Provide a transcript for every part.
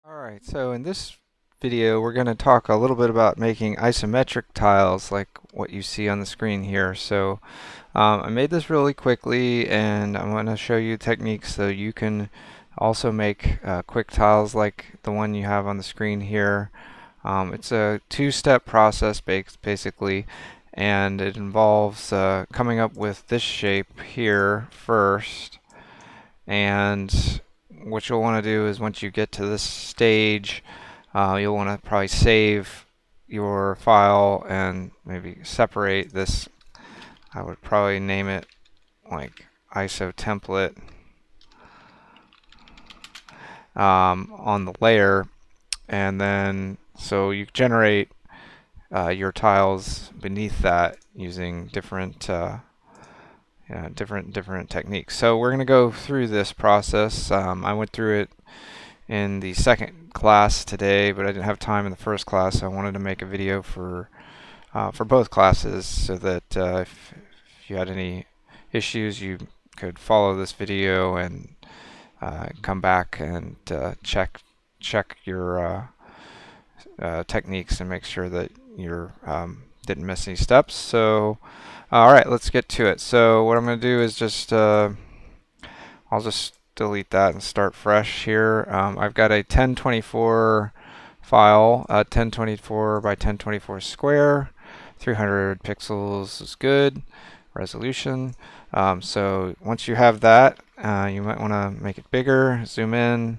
Alright, so in this video we're going to talk a little bit about making isometric tiles like what you see on the screen here. So I made this really quickly and I'm going to show you techniques so you can also make quick tiles like the one you have on the screen here. It's a two-step process basically, and it involves coming up with this shape here first, and what you'll want to do is once you get to this stage, you'll want to probably save your file and maybe separate this. I would probably name it like ISO template on the layer, and then so you generate your tiles beneath that using different techniques. So we're going to go through this process. I went through it in the second class today, but I didn't have time in the first class. So I wanted to make a video for both classes so that if you had any issues, you could follow this video and come back and check your techniques and make sure that you didn't miss any steps. So alright, let's get to it. So what I'm going to do is I'll just delete that and start fresh here. I've got a 1024 file, 1024 by 1024 square, 300 pixels is good, resolution. So once you have that, you might want to make it bigger, zoom in,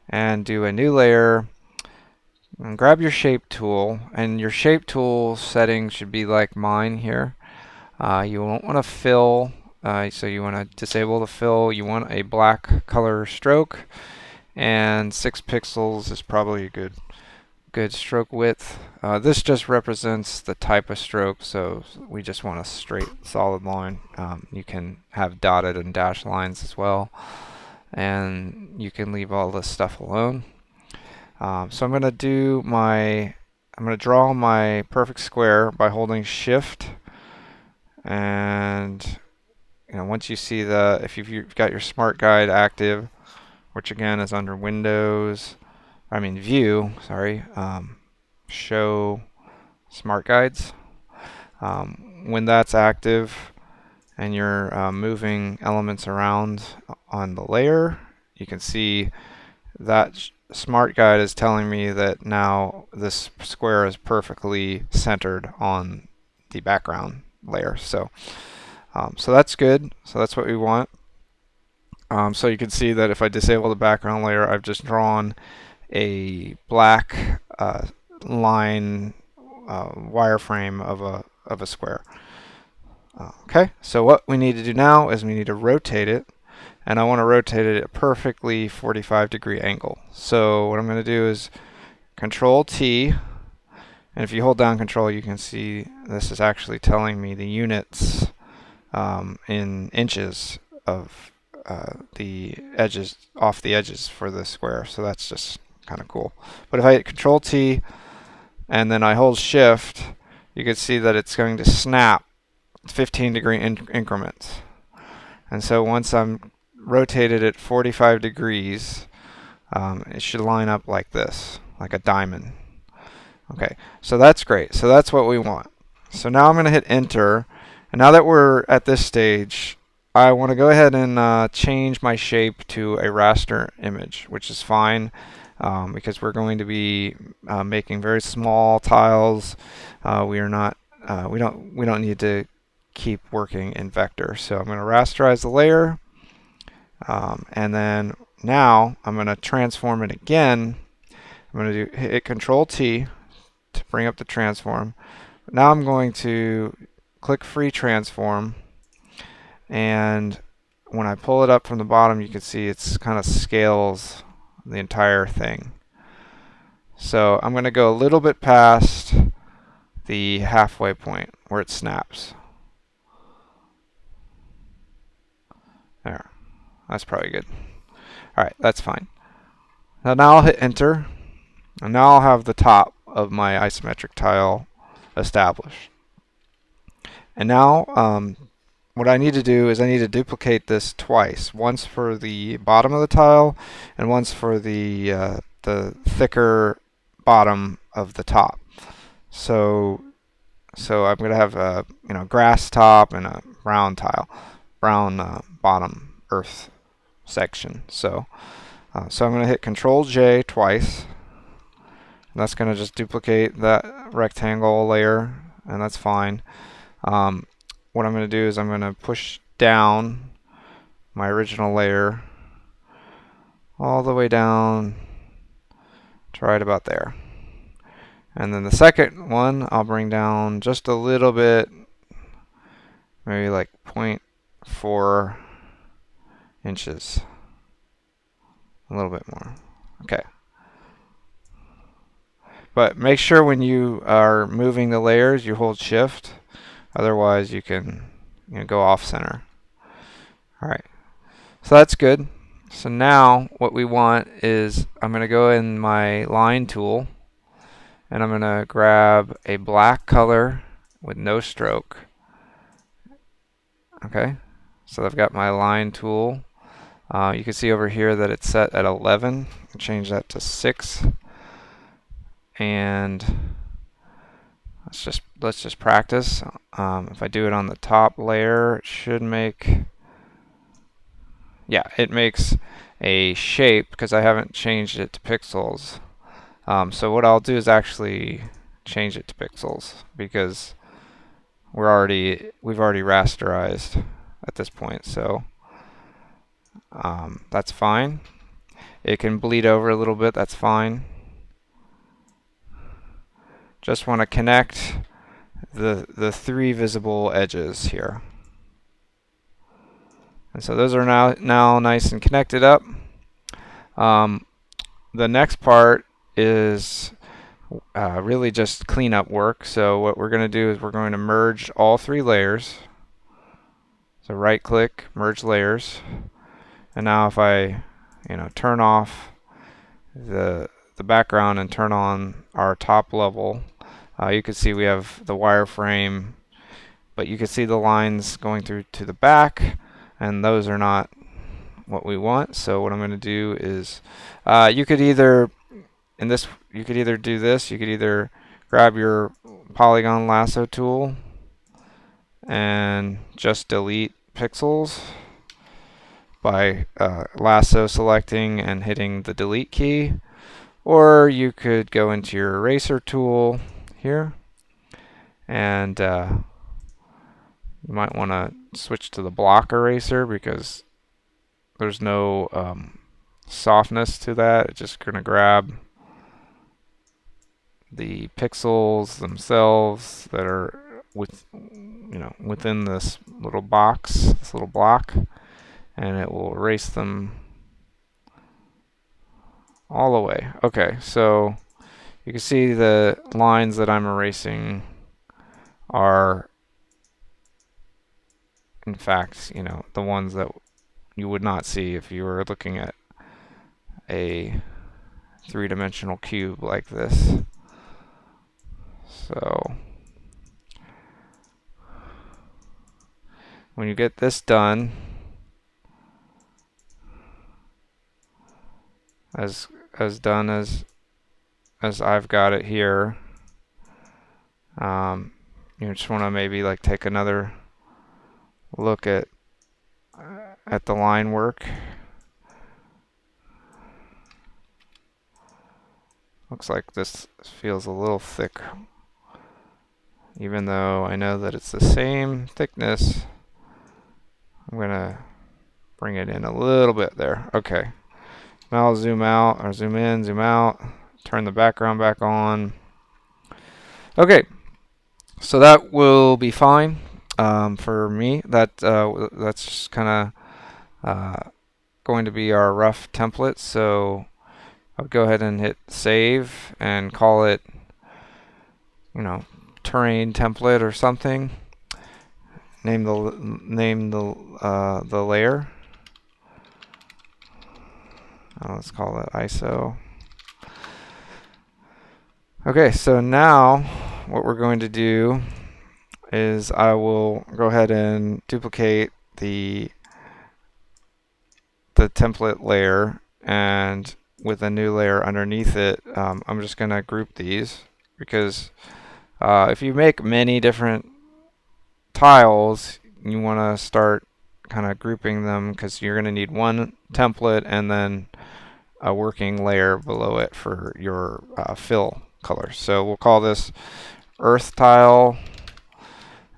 and do a new layer. And grab your shape tool, and your shape tool setting should be like mine here. You won't want to fill, so you want to disable the fill. You want a black color stroke, and 6 pixels is probably a good stroke width. This just represents the type of stroke, so we just want a straight solid line. You can have dotted and dashed lines as well, and you can leave all this stuff alone. So I'm going to draw my perfect square by holding Shift, and once you see if you've got your Smart Guide active, which again is under View, sorry, Show Smart Guides. When that's active and you're moving elements around on the layer, you can see that Smart Guide is telling me that now this square is perfectly centered on the background layer. So that's good. So that's what we want. So you can see that if I disable the background layer, I've just drawn a black line wireframe of a square. Okay, so what we need to do now is we need to rotate it, and I want to rotate it at a perfectly 45-degree angle. So what I'm going to do is Control T, and if you hold down Control, you can see this is actually telling me the units in inches of the edges, off the edges for the square. So that's just kind of cool. But if I hit Control T and then I hold Shift, you can see that it's going to snap 15-degree increments. And so once I'm rotated at 45 degrees, it should line up like this, like a diamond. Okay, so that's great. So that's what we want. So now I'm going to hit Enter. And now that we're at this stage, I want to go ahead and change my shape to a raster image, which is fine because we're going to be making very small tiles. We don't need to keep working in vector. So I'm going to rasterize the layer, and then now I'm going to transform it again. I'm going to hit Control T to bring up the transform. Now I'm going to click Free Transform, and when I pull it up from the bottom, you can see it's kind of scales the entire thing. So I'm going to go a little bit past the halfway point where it snaps. There. That's probably good. Alright, that's fine. Now I'll hit Enter, and now I'll have the top of my isometric tile established. And now what I need to do is I need to duplicate this twice. Once for the bottom of the tile and once for the the thicker bottom of the top. So I'm going to have a grass top and a brown bottom earth section. So I'm going to hit Control J twice. And that's going to just duplicate that rectangle layer, and that's fine. What I'm going to do is I'm going to push down my original layer all the way down to right about there. And then the second one I'll bring down just a little bit, maybe like 0.4 inches. A little bit more. Okay. But make sure when you are moving the layers you hold shift, otherwise you can go off center. Alright, so that's good. So now what we want is I'm going to go in my line tool and I'm going to grab a black color with no stroke. Okay, so I've got my line tool. You can see over here that it's set at 11. I'll change that to 6. And let's just practice. If I do it on the top layer, it should make, yeah, it makes a shape because I haven't changed it to pixels. So what I'll do is actually change it to pixels because we've already rasterized at this point. So that's fine. It can bleed over a little bit. That's fine. Just want to connect the 3 visible edges here. And so those are now nice and connected up. The next part is really just cleanup work. So what we're going to do is we're going to merge all 3 layers. So right click, merge layers. And now if I turn off the background and turn on our top level, you can see we have the wireframe, but you can see the lines going through to the back, and those are not what we want. So what I'm going to do is you could either do this. You could either grab your polygon lasso tool and just delete pixels by lasso selecting and hitting the delete key, or you could go into your eraser tool here, and you might want to switch to the block eraser because there's no softness to that. It's just going to grab the pixels themselves that are within this little box, this little block, and it will erase them all the way. Okay, so you can see the lines that I'm erasing are, in fact, the ones that you would not see if you were looking at a 3-dimensional cube like this. So when you get this done, as done as I've got it here, you just want to maybe take another look at the line work. Looks like this feels a little thick, even though I know that it's the same thickness. I'm gonna bring it in a little bit there. Okay. Now I'll zoom out, or zoom in, zoom out, turn the background back on. Okay, so that will be fine for me. That's just kind of going to be our rough template. So I'll go ahead and hit save and call it, terrain template or something. Name the layer. Let's call it ISO. Okay, so now what we're going to do is I will go ahead and duplicate the template layer and with a new layer underneath it, I'm just going to group these because if you make many different tiles, you want to start kind of grouping them because you're going to need one template and then a working layer below it for your fill color. So we'll call this earth tile,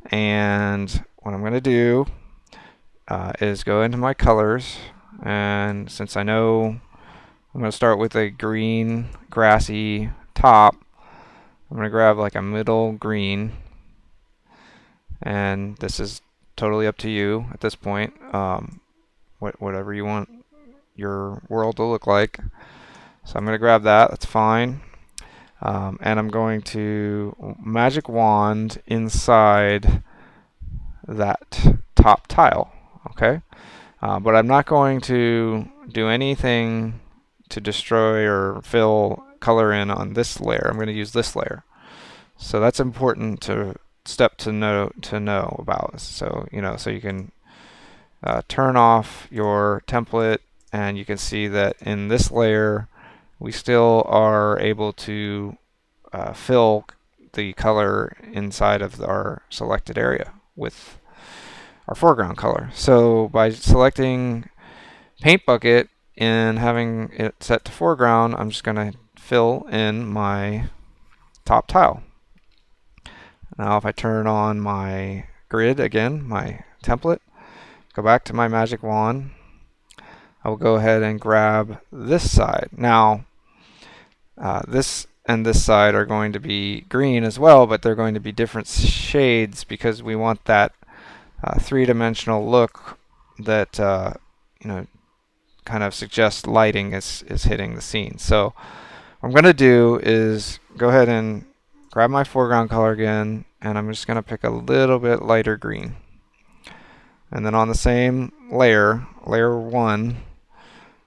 and what I'm going to do is go into my colors, and since I know I'm going to start with a green grassy top, I'm going to grab like a middle green, and this is totally up to you at this point, whatever you want your world to look like. So I'm going to grab that, that's fine. And I'm going to magic wand inside that top tile, okay? But I'm not going to do anything to destroy or fill color in on this layer. I'm going to use this layer. So that's important to know about. So so you can turn off your template, and you can see that in this layer we still are able to fill the color inside of our selected area with our foreground color. So by selecting paint bucket and having it set to foreground, I'm just going to fill in my top tile. Now if I turn on my grid again, my template, go back to my magic wand, I will go ahead and grab this side. Now this and this side are going to be green as well, but they're going to be different shades because we want that three-dimensional look that kind of suggests lighting is hitting the scene. So what I'm going to do is go ahead and grab my foreground color again, and I'm just going to pick a little bit lighter green. And then on the same layer 1,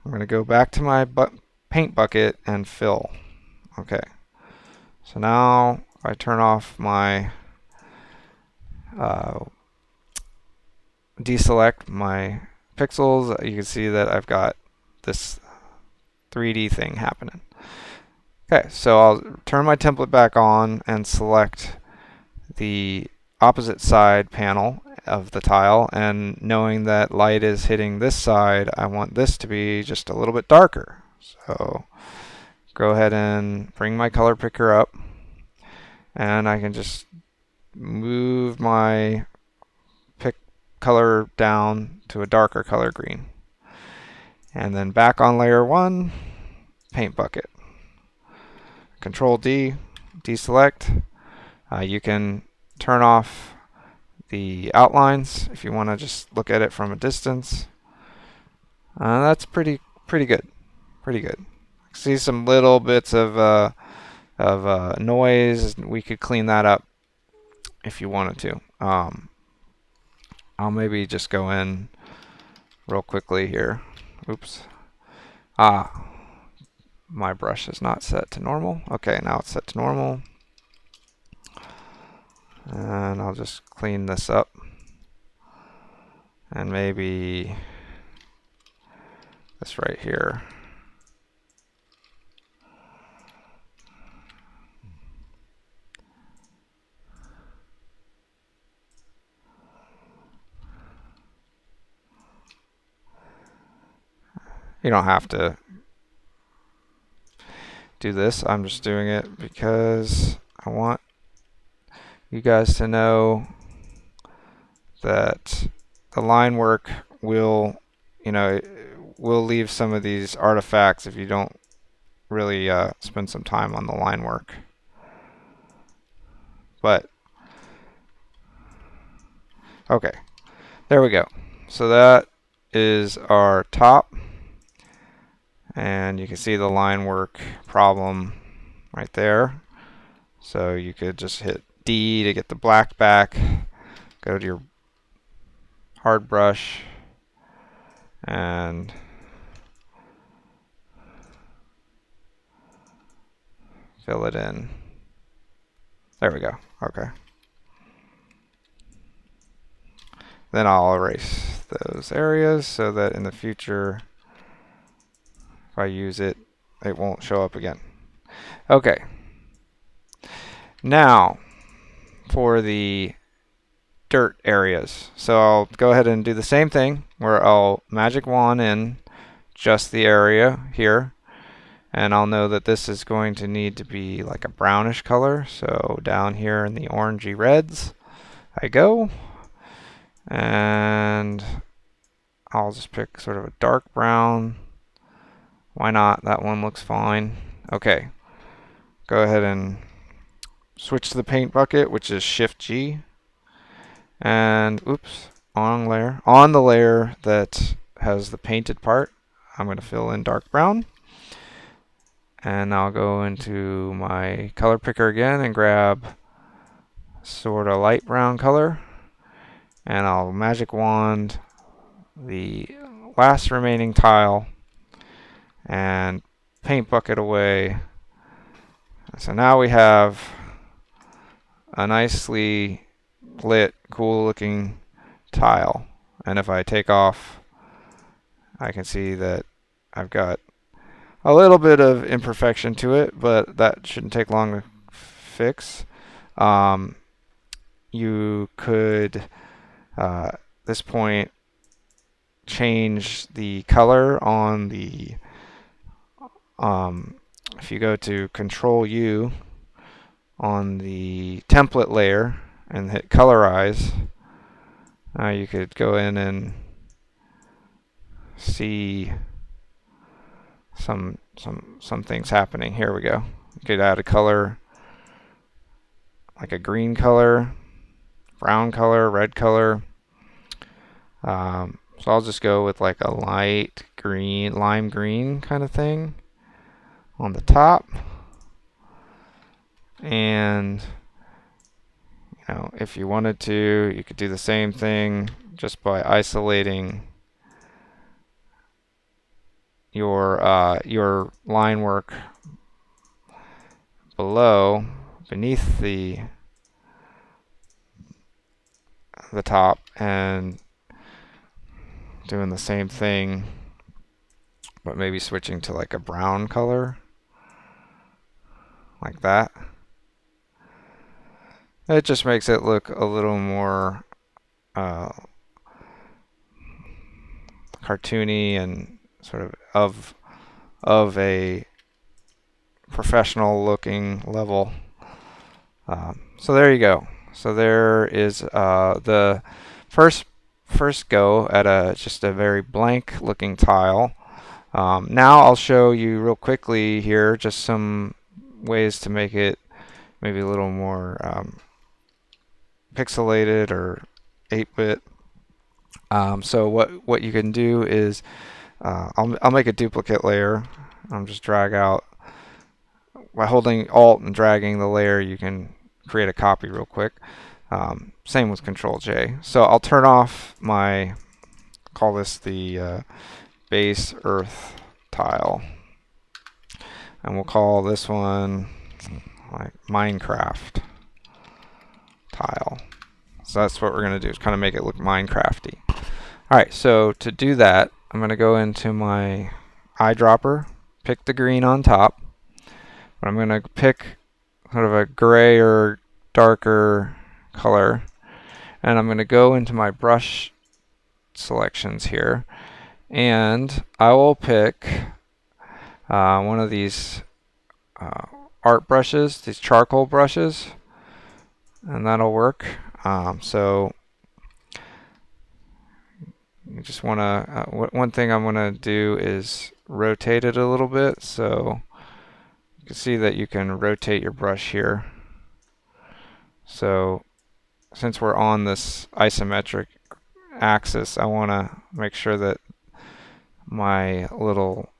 I'm going to go back to my paint bucket and fill. Okay. So now if I turn off my deselect my pixels, you can see that I've got this 3D thing happening. Okay, so I'll turn my template back on and select the opposite side panel of the tile, and knowing that light is hitting this side, I want this to be just a little bit darker. So go ahead and bring my color picker up, and I can just move my pick color down to a darker color green. And then back on layer 1, paint bucket. Control D, deselect. You can turn off the outlines if you want to just look at it from a distance. That's pretty good. Pretty good. See some little bits of noise. We could clean that up if you wanted to. I'll maybe just go in real quickly here. Oops. My brush is not set to normal. Okay, now it's set to normal. And I'll just clean this up. And maybe this right here. You don't have to do this. I'm just doing it because I want you guys to know that the line work will leave some of these artifacts if you don't really spend some time on the line work. But okay, there we go. So that is our top, and you can see the line work problem right there. So you could just hit D to get the black back, go to your hard brush, and fill it in. There we go. Okay. Then I'll erase those areas so that in the future, if I use it, it won't show up again. Okay. Now for the dirt areas. So I'll go ahead and do the same thing where I'll magic wand in just the area here. And I'll know that this is going to need to be like a brownish color. So down here in the orangey reds, I go. And I'll just pick sort of a dark brown. Why not? That one looks fine. Okay. Go ahead and switch to the paint bucket, which is Shift G. And oops, on layer. On the layer that has the painted part, I'm going to fill in dark brown. And I'll go into my color picker again and grab sort of light brown color. And I'll magic wand the last remaining tile and paint bucket away. So now we have a nicely lit, cool looking tile. And if I take off, I can see that I've got a little bit of imperfection to it, but that shouldn't take long to fix. You could, this point, change the color on the, if you go to Control U on the template layer and hit colorize, you could go in and see some things happening. Here we go. You could add a color like a green color, brown color, red color. So I'll just go with like a light green, lime green kind of thing on the top. And you know, if you wanted to, you could do the same thing just by isolating your line work beneath the top, and doing the same thing, but maybe switching to like a brown color, like that. It just makes it look a little more cartoony and sort of a professional looking level. So there you go. So there is the first go at just a very blank looking tile. Now I'll show you real quickly here just some ways to make it maybe a little more pixelated or 8-bit. So what you can do is I'll make a duplicate layer. I'll just drag out by holding Alt and dragging the layer. You can create a copy real quick. Same with Control J. So I'll turn off my, call this the base earth tile, and we'll call this one like Minecraft tile. So that's what we're going to do, is kind of make it look Minecrafty. Alright, so to do that, I'm going to go into my eyedropper, pick the green on top, but I'm going to pick sort of a gray or darker color, and I'm going to go into my brush selections here, and I will pick one of these art brushes, these charcoal brushes, and that'll work. So you just want to, one thing I'm going to do is rotate it a little bit, so you can see that you can rotate your brush here. So since we're on this isometric axis, I want to make sure that my little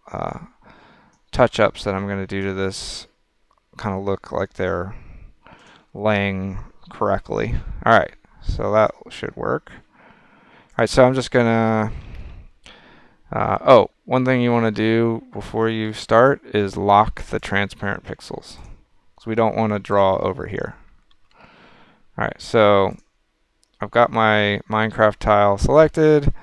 touch-ups that I'm going to do to this kind of look like they're laying correctly. Alright, so that should work. Alright, so I'm just gonna one thing you want to do before you start is lock the transparent pixels, because we don't want to draw over here. Alright, so I've got my Minecraft tile selected.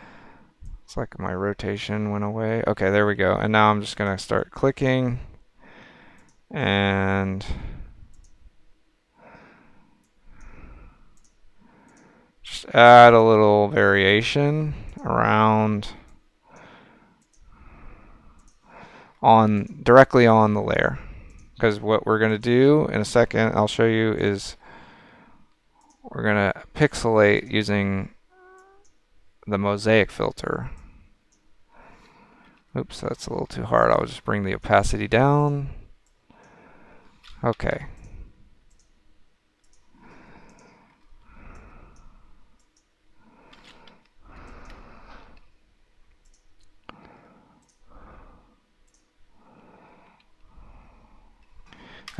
It's like my rotation went away. Okay, there we go. And now I'm just gonna start clicking and just add a little variation around directly on the layer. Because what we're going to do in a second, I'll show you, is we're going to pixelate using the mosaic filter. Oops, that's a little too hard. I'll just bring the opacity down. Okay.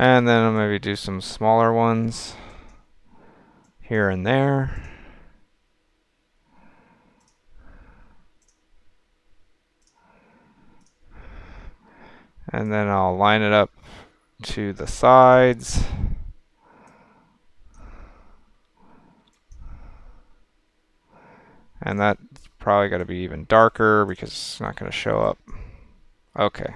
And then I'll maybe do some smaller ones here and there. And then I'll line it up to the sides. And that's probably got to be even darker because it's not going to show up. Okay.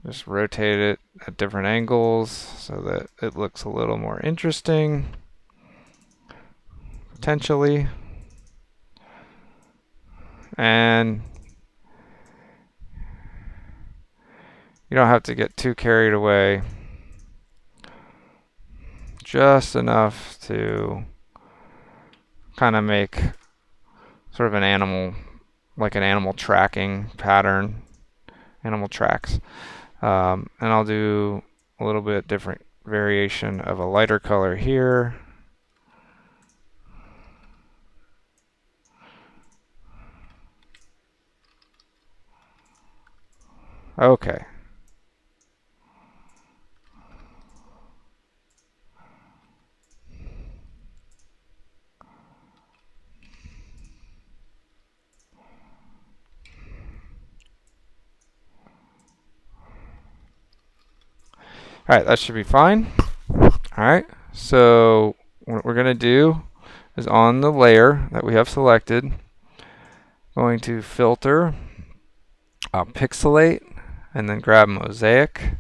Just rotate it at different angles so that it looks a little more interesting, potentially. And you don't have to get too carried away. Just enough to kind of make sort of an animal, like an animal tracking pattern, animal tracks. And I'll do a little bit different variation of a lighter color here. Okay. Alright, that should be fine. Alright, so what we're going to do is on the layer that we have selected, going to filter, pixelate, and then grab mosaic.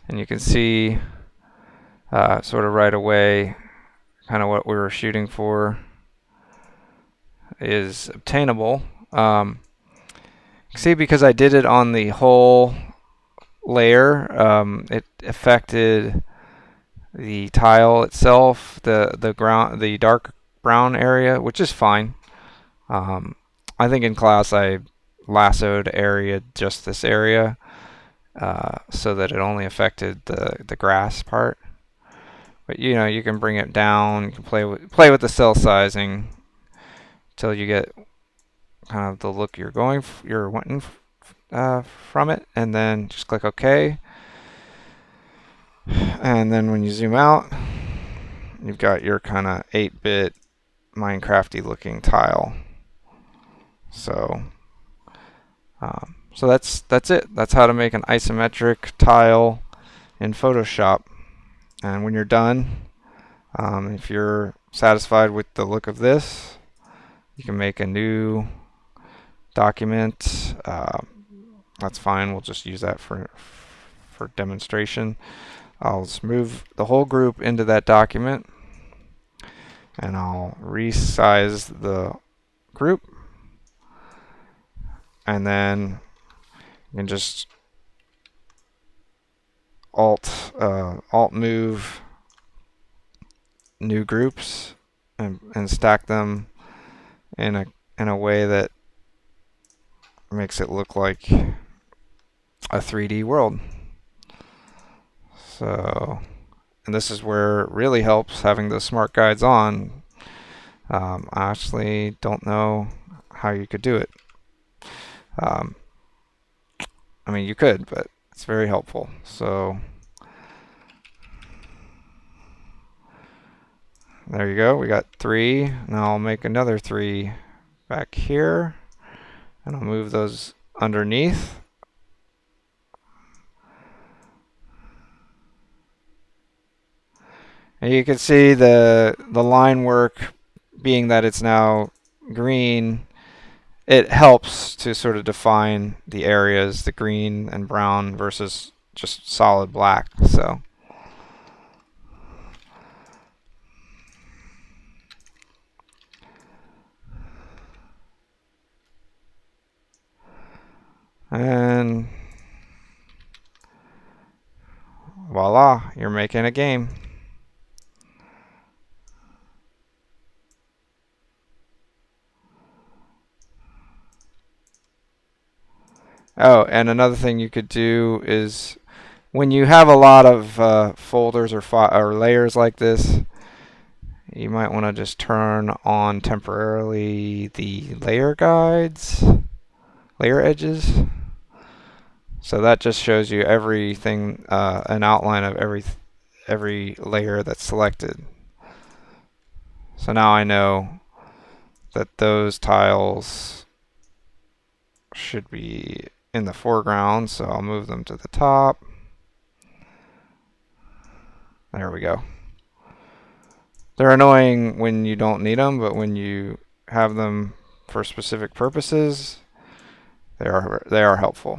And you can see sort of right away kind of what we were shooting for is obtainable. See, because I did it on the whole layer, it affected the tile itself, the ground, the dark brown area, which is fine. I think in class I lassoed area, just this area, so that it only affected the grass part. But you know, you can bring it down. You can play with the cell sizing till you get kind of the look you're wanting from it, and then just click OK. And then when you zoom out, you've got your kind of 8-bit Minecrafty looking tile. So that's it. That's how to make an isometric tile in Photoshop. And when you're done, if you're satisfied with the look of this, you can make a new document. That's fine. We'll just use that for demonstration. I'll just move the whole group into that document, and I'll resize the group, and then you can just alt move new groups and stack them in a way that makes it look like a 3D world. So, and this is where it really helps having the smart guides on. I actually don't know how you could do it. I mean, you could, but it's very helpful. So there you go. We got 3. Now I'll make another 3 back here, and I'll move those underneath. And you can see the line work, being that it's now green, it helps to sort of define the areas, the green and brown versus just solid black. So and voila, you're making a game. Oh, and another thing you could do is when you have a lot of folders or layers like this, you might want to just turn on temporarily the layer guides, layer edges. So that just shows you everything, an outline of every layer that's selected. So now I know that those tiles should be in the foreground, so I'll move them to the top. There we go. They're annoying when you don't need them, but when you have them for specific purposes, they are helpful.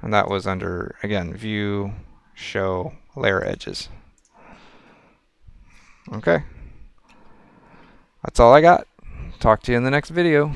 And that was under, again, View, Show, Layer Edges. Okay. That's all I got. Talk to you in the next video.